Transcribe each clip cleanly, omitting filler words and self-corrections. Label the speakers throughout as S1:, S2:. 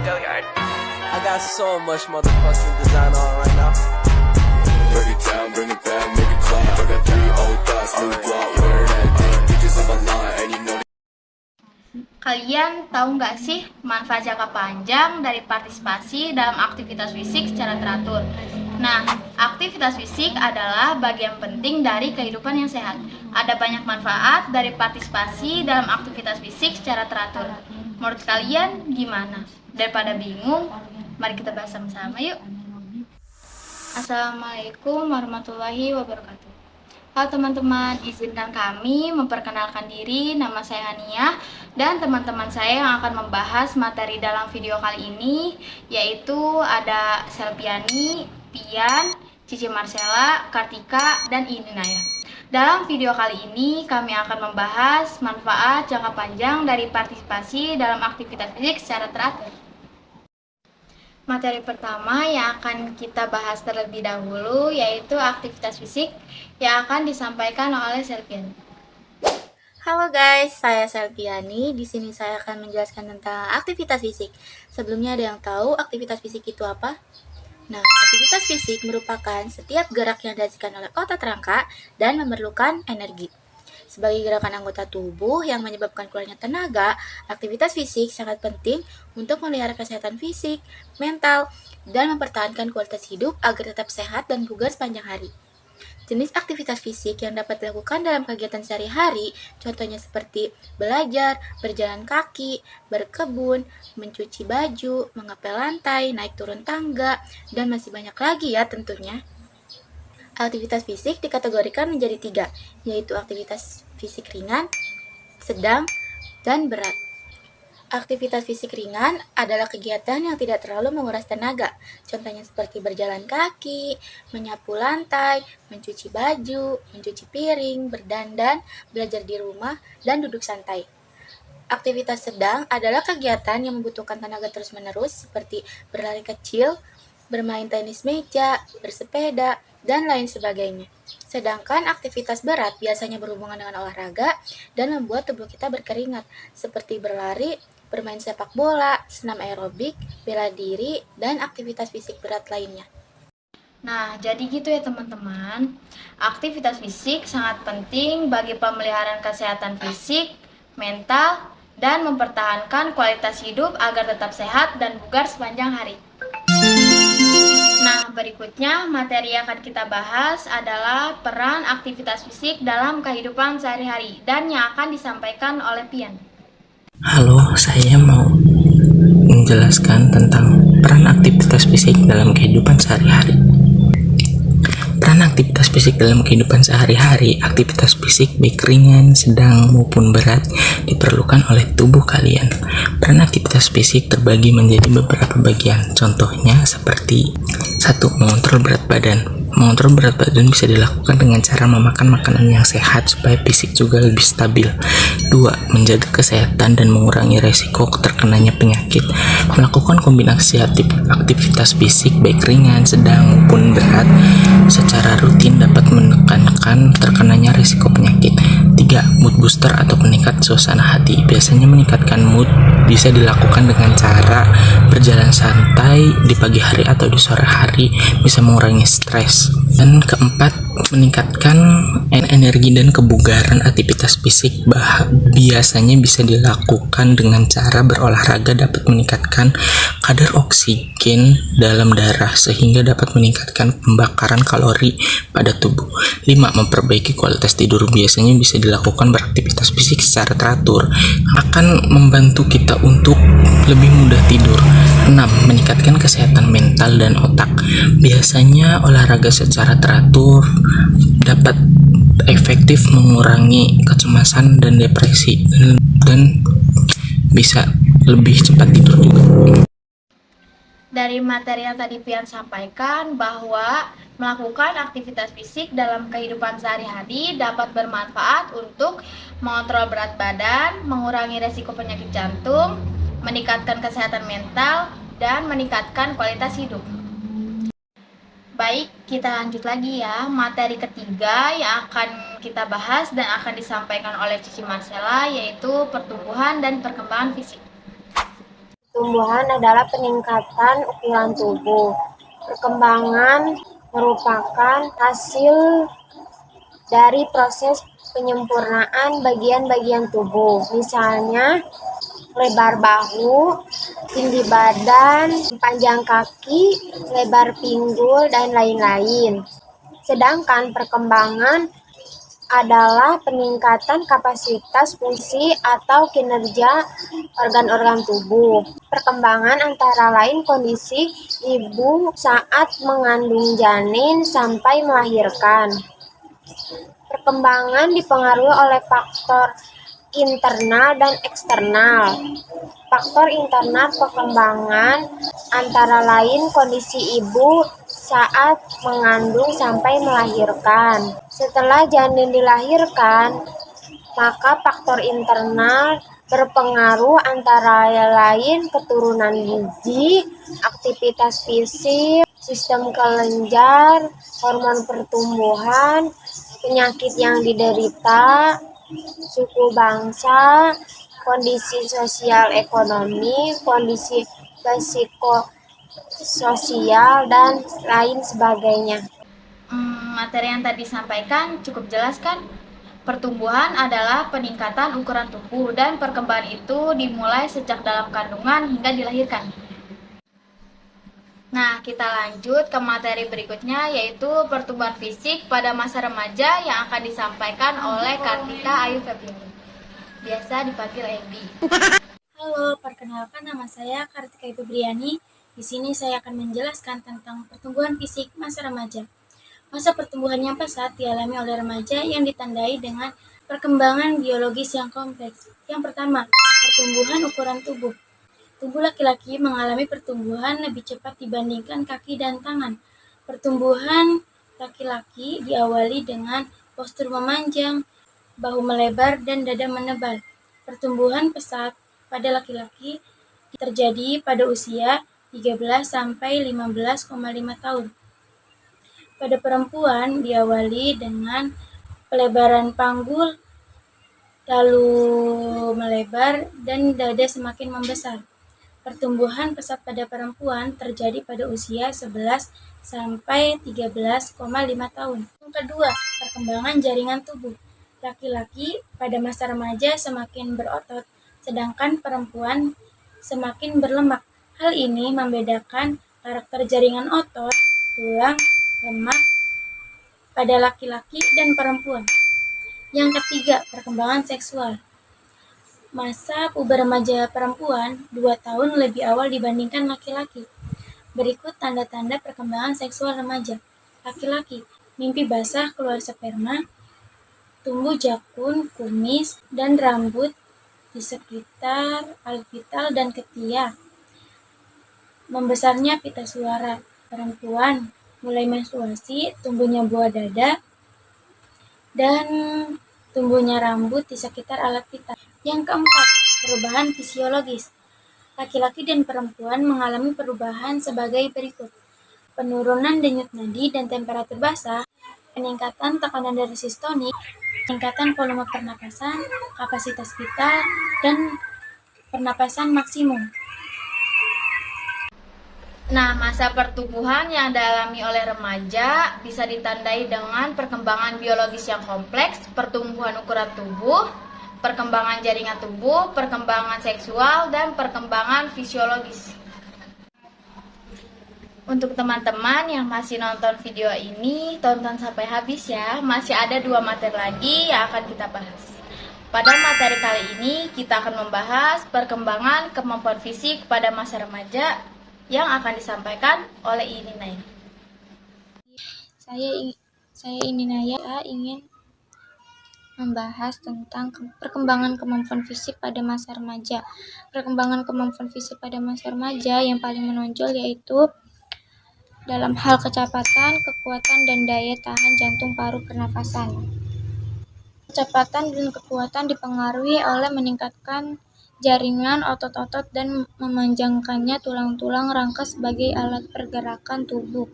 S1: I got so much motherfucking design on right now.
S2: Break it down, bring it back, make it clap. I got 3 old thoughts, new block, wear that thing. Bitches on my line, and you know.
S3: Kalian tahu nggak sih manfaat jangka panjang dari partisipasi dalam aktivitas fisik secara teratur? Nah, aktivitas fisik adalah bagian penting dari kehidupan yang sehat. Ada banyak manfaat dari partisipasi dalam aktivitas fisik secara teratur. Menurut kalian gimana? Daripada bingung, mari kita bahas sama-sama yuk. Assalamualaikum warahmatullahi wabarakatuh. Halo teman-teman, izinkan kami memperkenalkan diri. Nama saya Hania dan teman-teman saya yang akan membahas materi dalam video kali ini, yaitu ada Selviani, Pian, Cici Marcella, Kartika, dan Ininaya. Dalam video kali ini kami akan membahas manfaat jangka panjang dari partisipasi dalam aktivitas fisik secara teratur. Materi pertama yang akan kita bahas terlebih dahulu yaitu aktivitas fisik yang akan disampaikan oleh Selviani.
S4: Halo guys, saya Selviani. Di sini saya akan menjelaskan tentang aktivitas fisik. Sebelumnya ada yang tahu aktivitas fisik itu apa? Nah, aktivitas fisik merupakan setiap gerak yang dihasilkan oleh otot rangka dan memerlukan energi. Sebagai gerakan anggota tubuh yang menyebabkan keluarnya tenaga, aktivitas fisik sangat penting untuk memelihara kesehatan fisik, mental, dan mempertahankan kualitas hidup agar tetap sehat dan bugar sepanjang hari. Jenis aktivitas fisik yang dapat dilakukan dalam kegiatan sehari-hari, contohnya seperti belajar, berjalan kaki, berkebun, mencuci baju, mengepel lantai, naik turun tangga, dan masih banyak lagi ya tentunya. Aktivitas fisik dikategorikan menjadi 3, yaitu aktivitas fisik ringan, sedang, dan berat. Aktivitas fisik ringan adalah kegiatan yang tidak terlalu menguras tenaga, contohnya seperti berjalan kaki, menyapu lantai, mencuci baju, mencuci piring, berdandan, belajar di rumah, dan duduk santai. Aktivitas sedang adalah kegiatan yang membutuhkan tenaga terus-menerus seperti berlari kecil, bermain tenis meja, bersepeda, dan lain sebagainya. Sedangkan aktivitas berat biasanya berhubungan dengan olahraga dan membuat tubuh kita berkeringat, seperti berlari, bermain sepak bola, senam aerobik, bela diri, dan aktivitas fisik berat lainnya.
S3: Nah, jadi gitu ya teman-teman. Aktivitas fisik sangat penting bagi pemeliharaan kesehatan fisik, mental, dan mempertahankan kualitas hidup agar tetap sehat dan bugar sepanjang hari. Nah, berikutnya materi yang akan kita bahas adalah peran aktivitas fisik dalam kehidupan sehari-hari dan yang akan disampaikan oleh Pian.
S5: Halo, saya mau menjelaskan tentang peran aktivitas fisik dalam kehidupan sehari-hari. Peran aktivitas fisik dalam kehidupan sehari-hari, aktivitas fisik baik ringan, sedang maupun berat diperlukan oleh tubuh kalian. Peran aktivitas fisik terbagi menjadi beberapa bagian, contohnya seperti 1. Mengontrol berat badan. Mengontrol berat badan bisa dilakukan dengan cara memakan makanan yang sehat supaya fisik juga lebih stabil. 2. Menjaga kesehatan dan mengurangi resiko terkenanya penyakit. Melakukan kombinasi aktivitas fisik baik ringan, sedang maupun berat secara rutin dapat menekankan terkenanya risiko penyakit. 3. Mood booster atau peningkat suasana hati. Biasanya meningkatkan mood bisa dilakukan dengan cara berjalan santai di pagi hari atau di sore hari, bisa mengurangi stres. Dan keempat, meningkatkan energi dan kebugaran. Aktivitas fisik biasanya bisa dilakukan dengan cara berolahraga dapat meningkatkan kadar oksigen dalam darah sehingga dapat meningkatkan pembakaran kalori pada tubuh. 5. Memperbaiki kualitas tidur. Biasanya bisa dilakukan beraktivitas fisik secara teratur akan membantu kita untuk lebih mudah tidur. 6. Meningkatkan kesehatan mental dan otak. Biasanya olahraga secara teratur dapat efektif mengurangi kecemasan dan depresi dan bisa lebih cepat tidur juga.
S3: Dari materi yang tadi Pian sampaikan bahwa melakukan aktivitas fisik dalam kehidupan sehari-hari dapat bermanfaat untuk mengontrol berat badan, mengurangi resiko penyakit jantung, meningkatkan kesehatan mental, dan meningkatkan kualitas hidup. Baik, kita lanjut lagi ya. Materi ketiga yang akan kita bahas dan akan disampaikan oleh Cici Marcella yaitu pertumbuhan dan perkembangan fisik.
S6: Pertumbuhan adalah peningkatan ukuran tubuh. Perkembangan merupakan hasil dari proses penyempurnaan bagian-bagian tubuh, misalnya lebar bahu, tinggi badan, panjang kaki, lebar pinggul, dan lain-lain. Sedangkan perkembangan adalah peningkatan kapasitas fungsi atau kinerja organ-organ tubuh. Perkembangan antara lain kondisi ibu saat mengandung janin sampai melahirkan. Perkembangan dipengaruhi oleh faktor internal dan eksternal. Faktor internal perkembangan antara lain kondisi ibu saat mengandung sampai melahirkan. Setelah janin dilahirkan, maka faktor internal berpengaruh antara lain keturunan gizi, aktivitas fisik, sistem kelenjar, hormon pertumbuhan, penyakit yang diderita, suku bangsa, kondisi sosial ekonomi, kondisi psikososial, dan lain sebagainya.
S3: Materi yang tadi disampaikan cukup jelas kan? Pertumbuhan adalah peningkatan ukuran tubuh dan perkembangan itu dimulai sejak dalam kandungan hingga dilahirkan. Nah, kita lanjut ke materi berikutnya yaitu pertumbuhan fisik pada masa remaja yang akan disampaikan oleh Kartika Ayu Febriani. Biasa dipanggil Ebi.
S7: Halo, perkenalkan nama saya Kartika Ayu Febriani. Di sini saya akan menjelaskan tentang pertumbuhan fisik masa remaja. Masa pertumbuhan yang pesat dialami oleh remaja yang ditandai dengan perkembangan biologis yang kompleks. Yang pertama, pertumbuhan ukuran tubuh. Tubuh laki-laki mengalami pertumbuhan lebih cepat dibandingkan kaki dan tangan. Pertumbuhan laki-laki diawali dengan postur memanjang, bahu melebar, dan dada menebal. Pertumbuhan pesat pada laki-laki terjadi pada usia 13-15,5 tahun. Pada perempuan diawali dengan pelebaran panggul, lalu melebar, dan dada semakin membesar. Pertumbuhan pesat pada perempuan terjadi pada usia 11-13,5 tahun. Yang kedua, perkembangan jaringan tubuh. Laki-laki pada masa remaja semakin berotot, sedangkan perempuan semakin berlemak. Hal ini membedakan karakter jaringan otot, tulang, lemak pada laki-laki dan perempuan. Yang ketiga, perkembangan seksual. Masa puber remaja perempuan 2 tahun lebih awal dibandingkan laki-laki. Berikut tanda-tanda perkembangan seksual remaja. Laki-laki, mimpi basah keluar sperma, tumbuh jakun, kumis, dan rambut di sekitar alveolar dan ketiak. Membesarnya pita suara. Perempuan, mulai menstruasi, tumbuhnya buah dada, dan tumbuhnya rambut di sekitar alat pita. Yang keempat, perubahan fisiologis. Laki-laki dan perempuan mengalami perubahan sebagai berikut. Penurunan denyut nadi dan temperatur basah, peningkatan tekanan darah sistolik, peningkatan volume pernapasan, kapasitas vital, dan pernapasan maksimum.
S3: Nah, masa pertumbuhan yang dialami oleh remaja bisa ditandai dengan perkembangan biologis yang kompleks, pertumbuhan ukuran tubuh, perkembangan jaringan tubuh, perkembangan seksual, dan perkembangan fisiologis. Untuk teman-teman yang masih nonton video ini, tonton sampai habis ya. Masih ada 2 materi lagi yang akan kita bahas. Pada materi kali ini, kita akan membahas perkembangan kemampuan fisik pada masa remaja yang akan disampaikan oleh Ini Naya.
S7: Saya Ini Naya ingin membahas tentang perkembangan kemampuan fisik pada masa remaja. Perkembangan kemampuan fisik pada masa remaja yang paling menonjol yaitu dalam hal kecepatan, kekuatan, dan daya tahan jantung paru pernafasan. Kecepatan dan kekuatan dipengaruhi oleh meningkatkan jaringan otot-otot dan memanjangkannya tulang-tulang rangka sebagai alat pergerakan tubuh.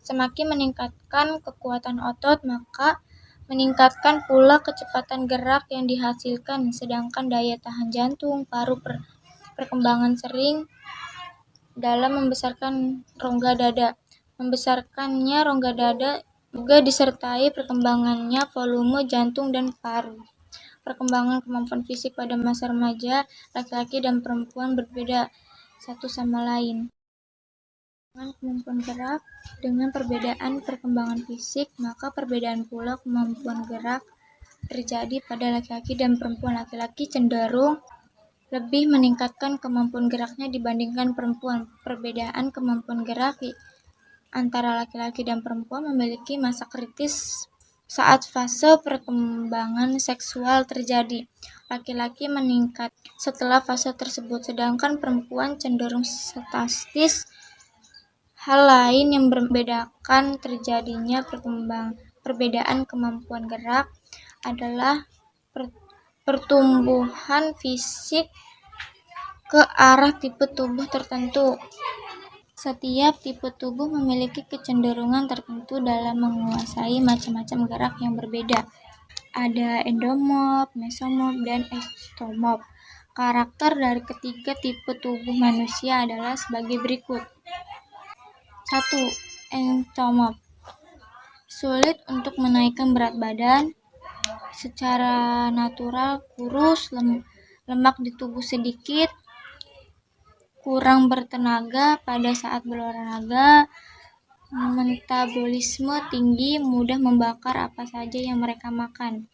S7: Semakin meningkatkan kekuatan otot, maka meningkatkan pula kecepatan gerak yang dihasilkan, sedangkan daya tahan jantung paru perkembangan sering dalam membesarkan rongga dada. Membesarkannya rongga dada juga disertai perkembangannya volume jantung dan paru. Perkembangan kemampuan fisik pada masa remaja, laki-laki dan perempuan berbeda satu sama lain. Dengan kemampuan gerak, dengan perbedaan perkembangan fisik, maka perbedaan pula kemampuan gerak terjadi pada laki-laki dan perempuan. Laki-laki cenderung lebih meningkatkan kemampuan geraknya dibandingkan perempuan. Perbedaan kemampuan gerak antara laki-laki dan perempuan memiliki masa kritis saat fase perkembangan seksual terjadi. Laki-laki meningkat setelah fase tersebut, sedangkan perempuan cenderung statis. Hal lain yang membedakan terjadinya perbedaan kemampuan gerak adalah pertumbuhan fisik ke arah tipe tubuh tertentu. Setiap tipe tubuh memiliki kecenderungan tertentu dalam menguasai macam-macam gerak yang berbeda. Ada endomorf, mesomorf, dan ektomorf. Karakter dari ketiga tipe tubuh manusia adalah sebagai berikut. 1. Ektomorf. Sulit untuk menaikkan berat badan. Secara natural kurus, lemak di tubuh sedikit, kurang bertenaga pada saat berolahraga, metabolisme tinggi, mudah membakar apa saja yang mereka makan.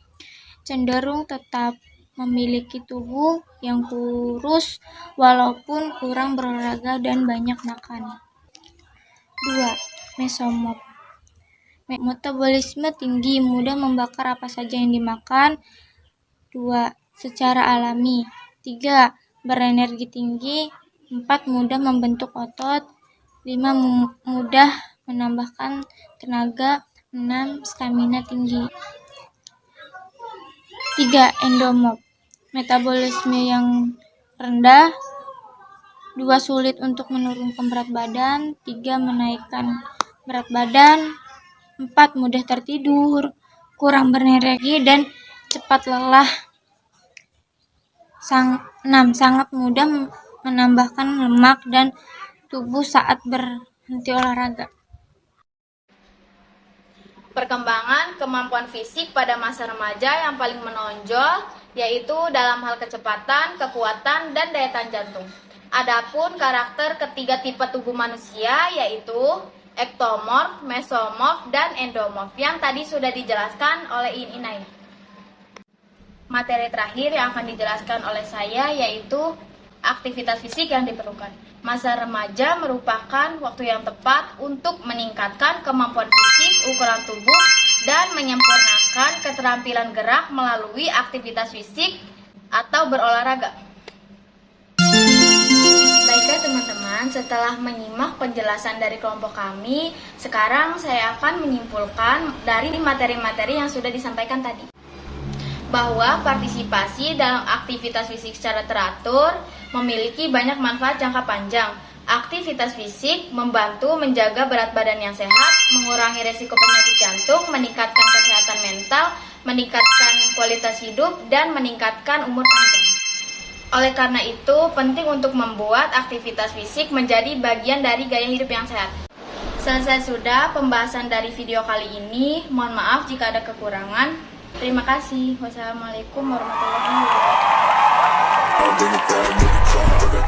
S7: Cenderung tetap memiliki tubuh yang kurus walaupun kurang berolahraga dan banyak makan. 2. Mesomorf. Metabolisme tinggi, mudah membakar apa saja yang dimakan. 2. Secara alami. 3. Berenergi tinggi. 4. Mudah membentuk otot. 5. Mudah menambahkan tenaga. 6. Stamina tinggi. 3. Endomorf. Metabolisme yang rendah. 2. Sulit untuk menurunkan berat badan. 3. Menaikkan berat badan. 4. Mudah tertidur, kurang berenergi, dan cepat lelah. 6. Sangat mudah menambahkan lemak dan tubuh saat berhenti olahraga.
S3: Perkembangan kemampuan fisik pada masa remaja yang paling menonjol yaitu dalam hal kecepatan, kekuatan, dan daya tahan jantung. Adapun karakter ketiga tipe tubuh manusia yaitu ektomorf, mesomorf, dan endomorf yang tadi sudah dijelaskan oleh Inai. Materi terakhir yang akan dijelaskan oleh saya yaitu aktivitas fisik yang diperlukan. Masa remaja merupakan waktu yang tepat untuk meningkatkan kemampuan fisik, ukuran tubuh, dan menyempurnakan keterampilan gerak melalui aktivitas fisik atau berolahraga. Baiklah teman-teman, setelah menyimak penjelasan dari kelompok kami, sekarang saya akan menyimpulkan dari materi-materi yang sudah disampaikan tadi. Bahwa partisipasi dalam aktivitas fisik secara teratur memiliki banyak manfaat jangka panjang. Aktivitas fisik membantu menjaga berat badan yang sehat, mengurangi resiko penyakit jantung, meningkatkan kesehatan mental, meningkatkan kualitas hidup, dan meningkatkan umur panjang. Oleh karena itu, penting untuk membuat aktivitas fisik menjadi bagian dari gaya hidup yang sehat. Selesai sudah pembahasan dari video kali ini. Mohon maaf jika ada kekurangan. Terima kasih. Wassalamualaikum warahmatullahi wabarakatuh.